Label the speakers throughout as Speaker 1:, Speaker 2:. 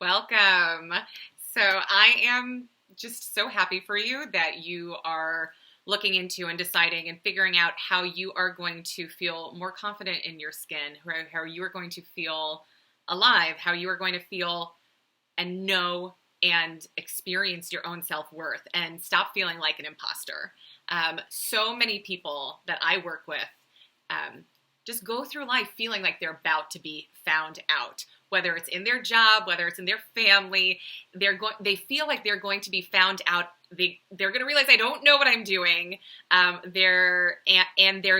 Speaker 1: Welcome. So I am just so happy for you that you are looking into and deciding and figuring out how you are going to feel more confident in your skin, how you are going to feel alive, how you are going to feel and know and experience your own self-worth and stop feeling like an imposter. So many people that I work with just go through life feeling like they're about to be found out. Whether it's in their job, whether it's in their family, they feel like they're going to be found out. They're going to realize I don't know what I'm doing. And there's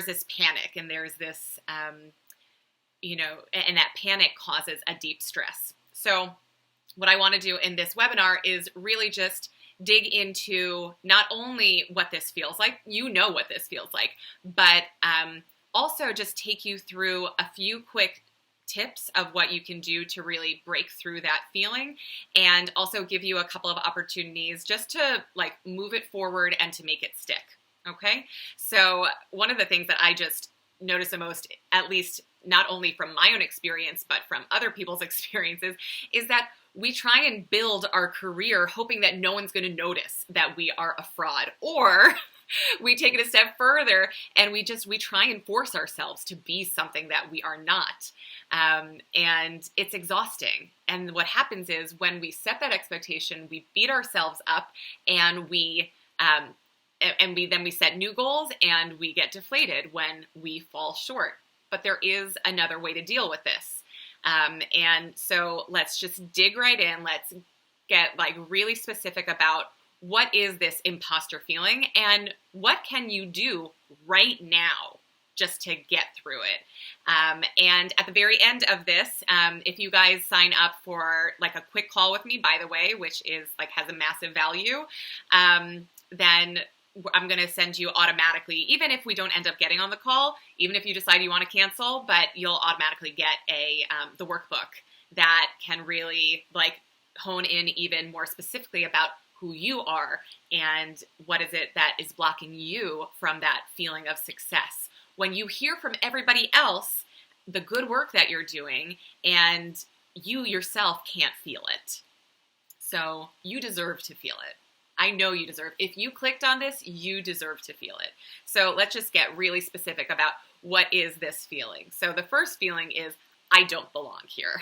Speaker 1: this panic, and there's this, and that panic causes a deep stress. So what I want to do in this webinar is really just dig into not only what this feels like, you know what this feels like, but also just take you through a few quick tips of what you can do to really break through that feeling, and also give you a couple of opportunities just to like move it forward and to make it stick. Okay. So one of the things that I just notice the most, at least not only from my own experience, but from other people's experiences, is that we try and build our career hoping that no one's going to notice that we are a fraud, or we take it a step further and we try and force ourselves to be something that we are not. And it's exhausting. And what happens is when we set that expectation, we beat ourselves up, and we set new goals, and we get deflated when we fall short. But there is another way to deal with this. And so let's just dig right in. Let's get like really specific about what is this imposter feeling and what can you do right now just to get through it. And at the very end of this, if you guys sign up for like a quick call with me, by the way, which is like has a massive value, then I'm going to send you automatically, even if we don't end up getting on the call, even if you decide you want to cancel, but you'll automatically get the workbook that can really like hone in even more specifically about who you are and what is it that is blocking you from that feeling of success. When you hear from everybody else the good work that you're doing and you yourself can't feel it. So you deserve to feel it. I know you deserve. If you clicked on this, you deserve to feel it. So let's just get really specific about what is this feeling. So the first feeling is, I don't belong here,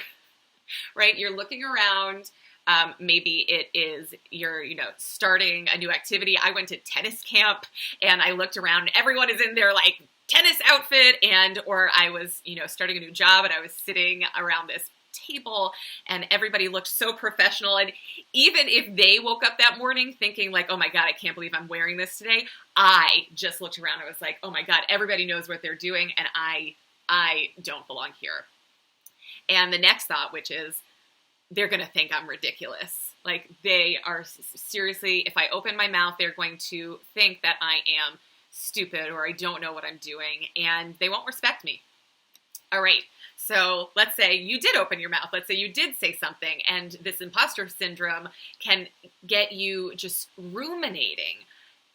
Speaker 1: right? You're looking around. Maybe it is you're, starting a new activity. I went to tennis camp and I looked around and everyone is in their like tennis outfit, or I was, starting a new job and I was sitting around this table and everybody looked so professional. And even if they woke up that morning thinking like, oh my God, I can't believe I'm wearing this today, I just looked around and I was like, oh my God, everybody knows what they're doing and I don't belong here. And the next thought, which is, they're going to think I'm ridiculous. Like they are seriously, if I open my mouth, they're going to think that I am stupid or I don't know what I'm doing, and they won't respect me. All right. So let's say you did open your mouth. Let's say you did say something, and this imposter syndrome can get you just ruminating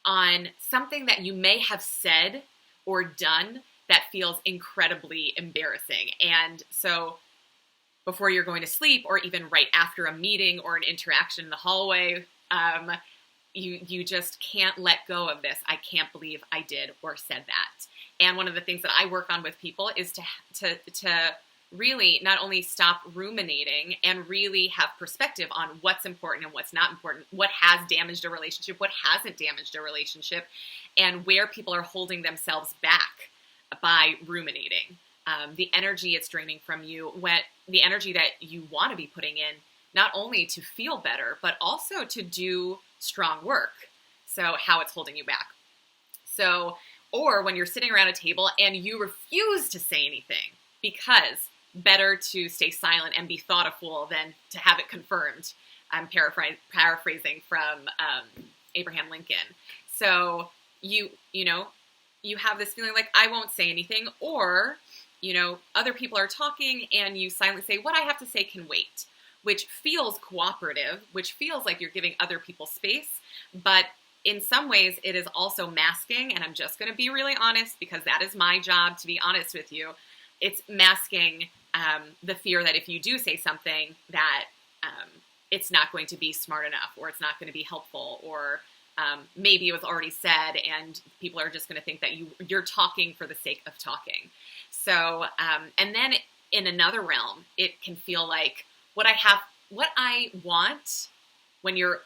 Speaker 1: on something that you may have said or done that feels incredibly embarrassing. And so before you're going to sleep, or even right after a meeting or an interaction in the hallway, you just can't let go of this. I can't believe I did or said that. And one of the things that I work on with people is to really not only stop ruminating and really have perspective on what's important and what's not important, what has damaged a relationship, what hasn't damaged a relationship, and where people are holding themselves back by ruminating. The energy it's draining from you, the energy that you want to be putting in, not only to feel better, but also to do strong work. So how it's holding you back. So, or when you're sitting around a table and you refuse to say anything, because better to stay silent and be thought a fool than to have it confirmed. I'm paraphrasing from Abraham Lincoln. So you have this feeling like, I won't say anything, or other people are talking and you silently say, what I have to say can wait, which feels cooperative, which feels like you're giving other people space. But in some ways it is also masking, and I'm just going to be really honest because that is my job to be honest with you. It's masking the fear that if you do say something that it's not going to be smart enough, or it's not going to be helpful, or maybe it was already said and people are just going to think that you're talking for the sake of talking. So, and then in another realm, it can feel like what I want when you're,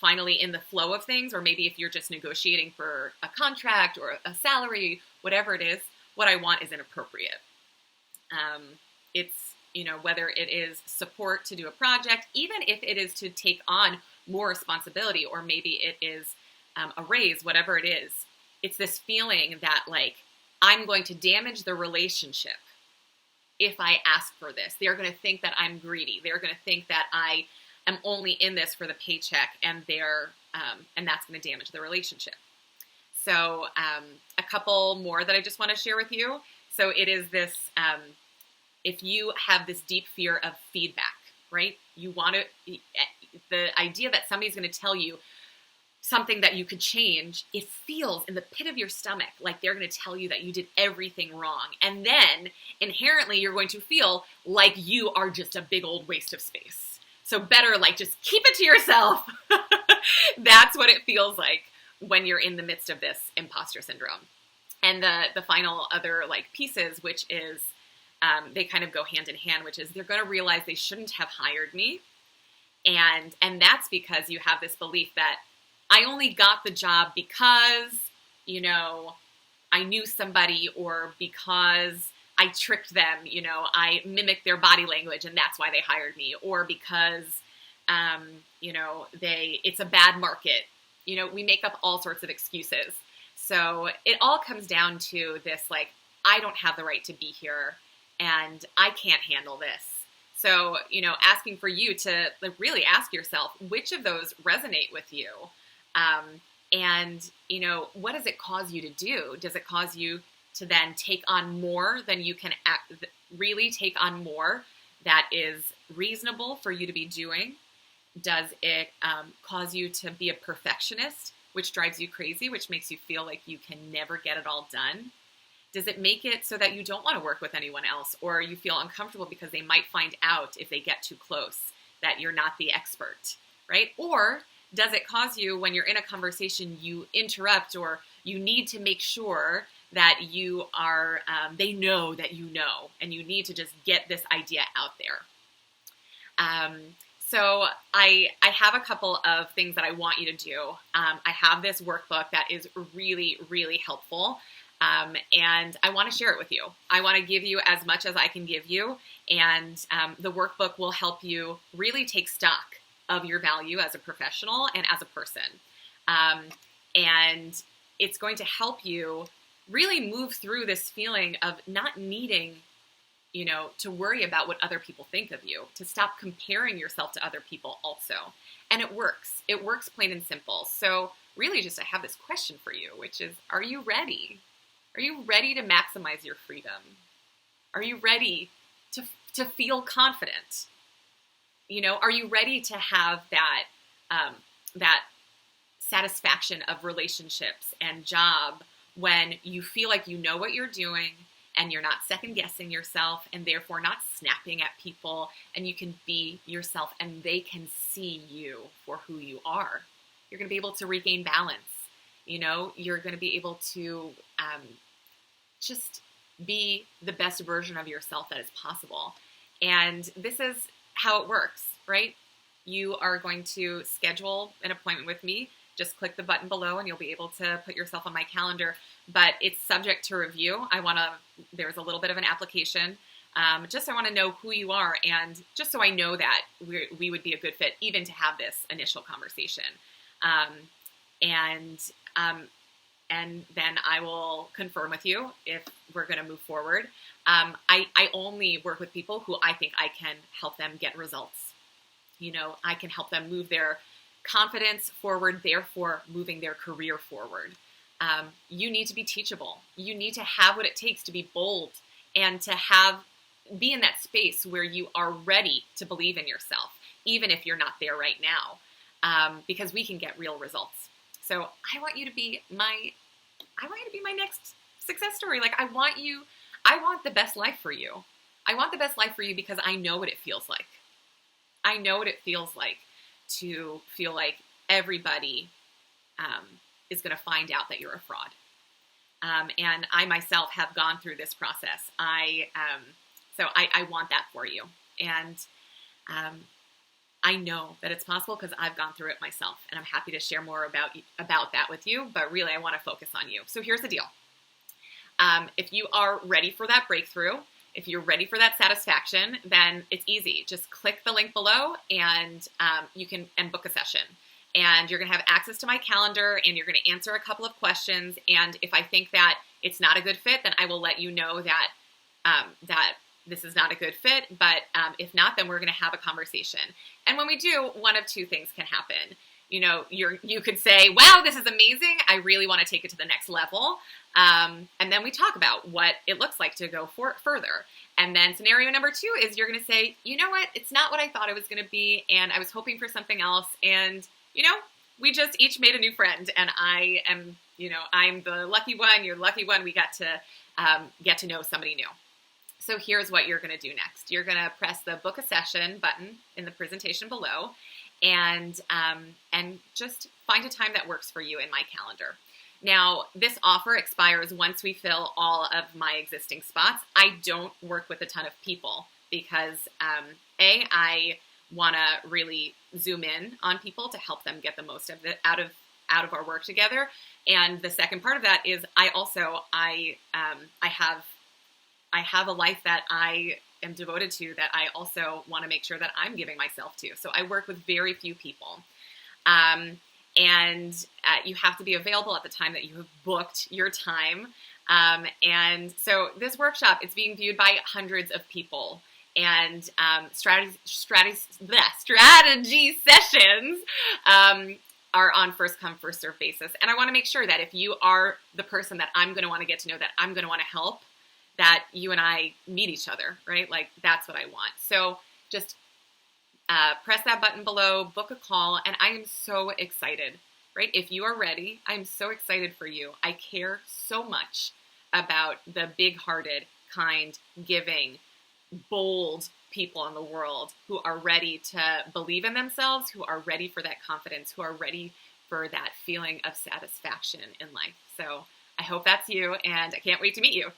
Speaker 1: finally in the flow of things, or maybe if you're just negotiating for a contract or a salary, whatever it is, what I want is inappropriate. It's, whether it is support to do a project, even if it is to take on more responsibility, or maybe it is a raise, whatever it is, it's this feeling that like, I'm going to damage the relationship if I ask for this. They're going to think that I'm greedy. They're going to think that I am only in this for the paycheck, and and that's going to damage the relationship. So a couple more that I just want to share with you. So it is this, if you have this deep fear of feedback, right? You want to, the idea that somebody's going to tell you something that you could change, it feels in the pit of your stomach like they're going to tell you that you did everything wrong. And then inherently you're going to feel like you are just a big old waste of space. So better like just keep it to yourself. That's what it feels like when you're in the midst of this imposter syndrome. And the final other like pieces, which is they kind of go hand in hand, which is they're going to realize they shouldn't have hired me. And that's because you have this belief that I only got the job because, I knew somebody, or because I tricked them, I mimicked their body language and that's why they hired me, or because, it's a bad market. We make up all sorts of excuses. So it all comes down to this, like, I don't have the right to be here and I can't handle this. So, asking for you to really ask yourself, which of those resonate with you? And, what does it cause you to do? Does it cause you to then take on more than you can really take on more that is reasonable for you to be doing? Does it cause you to be a perfectionist, which drives you crazy, which makes you feel like you can never get it all done? Does it make it so that you don't want to work with anyone else, or you feel uncomfortable because they might find out if they get too close that you're not the expert, right? Or does it cause you, when you're in a conversation, you interrupt, or you need to make sure that you are, they know that you know, and you need to just get this idea out there? So I have a couple of things that I want you to do. I have this workbook that is really, really helpful. And I want to share it with you. I want to give you as much as I can give you. And the workbook will help you really take stock of your value as a professional and as a person. And it's going to help you really move through this feeling of not needing, to worry about what other people think of you, to stop comparing yourself to other people also. And it works. It works plain and simple. So really just I have this question for you, which is, are you ready? Are you ready to maximize your freedom? Are you ready to feel confident? Are you ready to have that satisfaction of relationships and job when you feel like you know what you're doing and you're not second guessing yourself and therefore not snapping at people, and you can be yourself and they can see you for who you are? You're going to be able to regain balance. You're going to be able to just be the best version of yourself that is possible. And this is how it works, right? You are going to schedule an appointment with me. Just click the button below and you'll be able to put yourself on my calendar, but it's subject to review. There's a little bit of an application. I want to know who you are, and just so I know that we would be a good fit even to have this initial conversation. And then I will confirm with you if we're going to move forward. I only work with people who I think I can help them get results. I can help them move their confidence forward, therefore moving their career forward. You need to be teachable. You need to have what it takes to be bold and to be in that space where you are ready to believe in yourself, even if you're not there right now, because we can get real results. So I want you to be my next success story. Like I want the best life for you. I want the best life for you because I know what it feels like. I know what it feels like to feel like everybody is going to find out that you're a fraud. And I myself have gone through this process. So I want that for you. And I know that it's possible because I've gone through it myself, and I'm happy to share more about that with you, but really I want to focus on you. So here's the deal. If you are ready for that breakthrough, if you're ready for that satisfaction, then it's easy. Just click the link below and you can book a session. And you're going to have access to my calendar, and you're going to answer a couple of questions. And if I think that it's not a good fit, then I will let you know that that this is not a good fit. But if not, then we're going to have a conversation. And when we do, one of two things can happen. You know, you could say, wow, this is amazing. I really want to take it to the next level. And then we talk about what it looks like to go further. And then scenario number 2 is you're going to say, you know what? It's not what I thought it was going to be. And I was hoping for something else. And, you know, we just each made a new friend. And I am, you know, I'm the lucky one. You're the lucky one. We got to get to know somebody new. So here's what you're going to do next. You're going to press the book a session button in the presentation below. And just find a time that works for you in my calendar. Now, this offer expires once we fill all of my existing spots. I don't work with a ton of people because, I want to really zoom in on people to help them get the most of it out of our work together. And the second part of that is I have a life that I am devoted to that I also want to make sure that I'm giving myself to. So I work with very few people. And you have to be available at the time that you have booked your time. And so this workshop is being viewed by hundreds of people. And strategy sessions are on first come, first serve basis. And I want to make sure that if you are the person that I'm going to want to get to know, that I'm going to want to help, that you and I meet each other, right? Like, that's what I want. So just press that button below, book a call, and I am so excited, right? If you are ready, I'm so excited for you. I care so much about the big-hearted, kind, giving, bold people in the world who are ready to believe in themselves, who are ready for that confidence, who are ready for that feeling of satisfaction in life. So I hope that's you, and I can't wait to meet you.